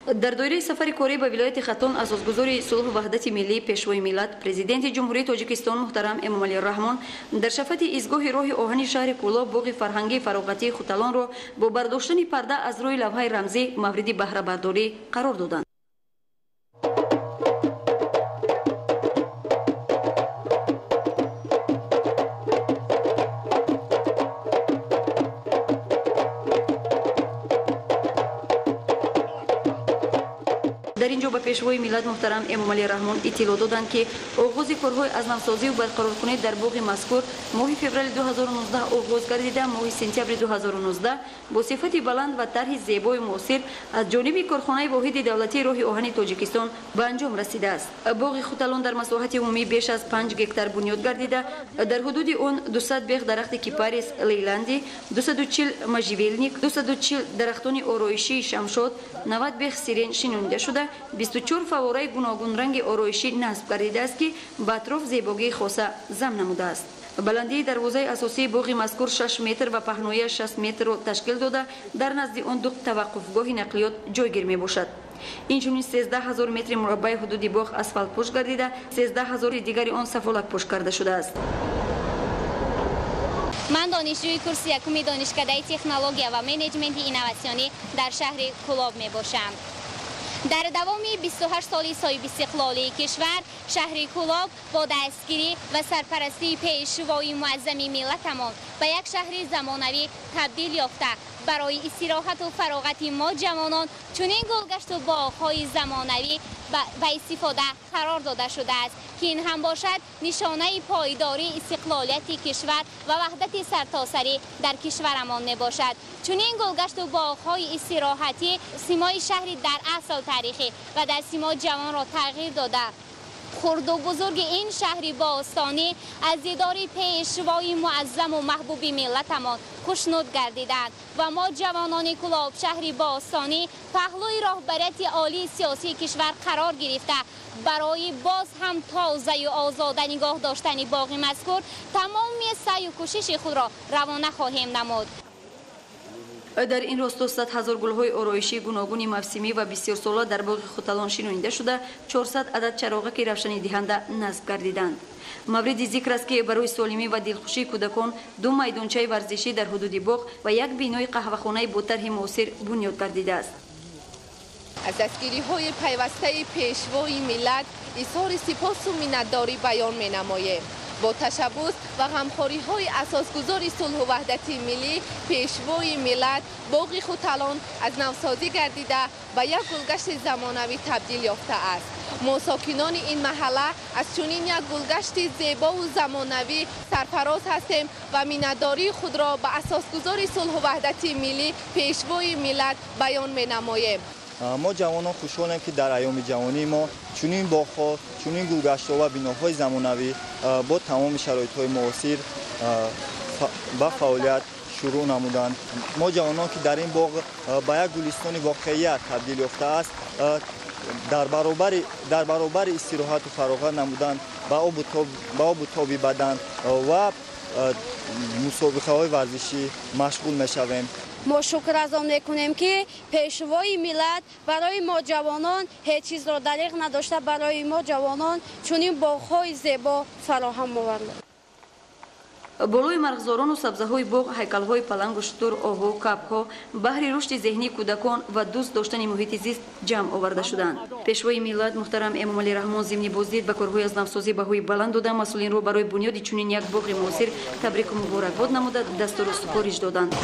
در دوره سفر کاری به ولایت خطان اساسگذار صلح و وحدت ملی پیشوای ملت پرزیدنت جمهوری تاجیکستان محترم امامعلی الرحمن در شفت ایستگاه راه آهن شهر کولاب باغ فرهنگی فراغتی خوتالان را با برداشتن پرده از روی لوحه رمزی مورد بهره برداری قرار دادند. در اینجا به پیشوای ملت محترم امامعلی الرحمن اطلاع دادند که آغاز کارهای از نوسازی و برقرارکنی در باغ مذکور ماه فوریه 2019 آغاز گردیده ماه سپتامبر 2019 با صفت بلند و طرح زیبای معاصر از جانب کارخانه واحد دولتی راه آهن تاجیکستان به انجام رسیده است. باغ خوتالان در مساحت عمومی بیش از 5 هکتار بنیاد گردیده در حدود آن 200 بیخ درخت کیپاریس لیلندی، 240 مژیولنیک، 240 درختان آرایشی شمشاد، 90 بیخ سیرین شنونده شده 24 فواره گوناگون رنگ آرایشی نصب گردیده است که به اطراف زیبایی خاصه ضم نموده است. بلندی دروازه اساسی باغ مذکور 6 متر و پهنایی 60 متر را تشکیل داده در نزد آن دو توقفگاه نقلیات جایگیر می باشد. اینچنین 13000 متر مربع حدود باغ اسفالت پوش گردیده 13000 دیگر آن سفالک پوش کرده شده است. من دانشجوی کورس یکم دانشکده تکنولوژی و منیجمنت اینواسیونی در شهر کولاب می باشم. در دوام 28 سال صاحب استقلالی کشور شهر کولاب با دستگیری و سرپرستی پیشوای معظم ملتمان به یک شهر زمانوی تبدیل یافته برای استراحت و فراغت ما جوانان چنین گلگشت و باغ‌های زمانوی و استفاده قرار داده شده است که این هم باشد نشانه پایداری استقلالیت کشور و وحدت سرتاسری در کشورمان می باشد. چنین گلگشت و باغ‌های استراحتی سیمای شهری در اصل تاریخی و در سیما جوان را تغییر داده. خرد و بزرگ این شهری باستانی از دیدار پیشوای معظم و محبوب ملتمان خوشنود گردیدند و ما جوانان کولاب شهری باستانی پهلوی راهبریت عالی سیاسی کشور قرار گرفته برای باز هم تازه و آزاده نگاه داشتن باغ مذکور تمام سعی و کوشش خود را روانه خواهیم نمود. در این راستا 100,000 گل‌های آرایشی گوناگون موسمی و بسیار ساله در باغ خوتالان شنونده شده 400 عدد چراغک روشنی دهنده نصب گردیدند. مورد ذکر است که برای سالمی و دلخوشی کودکان 2 میدانچه ورزشی در حدود باغ و یک بینای قهوه‌خانه با طرح معاصر بنیاد گردیده است. از دستگیری‌های پیوسته پیشوای ملت اظهار سپاس و منتداری بیان می‌نماییم. با تشبث و غمخوری‌های اساسگذار صلح و وحدت ملی پیشوای ملت باغ خوتالان از نوسازی گردیده و یک گلگشت زمانوی تبدیل یافته است. ما ساکنان این محله از چنین یک گلگشت زیبا و زمانوی سرفراز هستیم و منتداری خود را به اساسگذار صلح و وحدت ملی پیشوای ملت بیان می‌نماییم. ما جوانان خوشحالیم که در ایام جوانی ما چنین باغ‌ها، چنین گلگشت‌ها و بناهای زمانوی با تمام شرایط‌های معاصر با فعالیت شروع نمودند. ما جوانان که در این باغ به یک گلستان واقعیت تبدیل یافته است در برابر استراحت و فراغت نمودن با آب و تاب بدن و مسابقه‌های ورزشی مشغول می‌شویم. ما شکر از آن میکنیم که پیشوای ملت برای ما جوانان هیچ چیز را دریغ نداشته برای ما جوانان چنین باغ‌های زیبا فراهم آورد. بالای مرغزاران و سبزه‌های باغ هیکل‌های پلنگ و شتر، آهو، کبک‌ها بهر رشد ذهنی کودکان و دوست داشتن محیط زیست جمع آورده شدند. پیشوای ملت محترم امامعلی الرحمن ضمن بازدید به کارهای از نوسازی بهای بلند داده مسئولین را برای بنیاد چنین یک باغ معاصر تبریک و مبارکباد نموده دستور و سپارش دادند.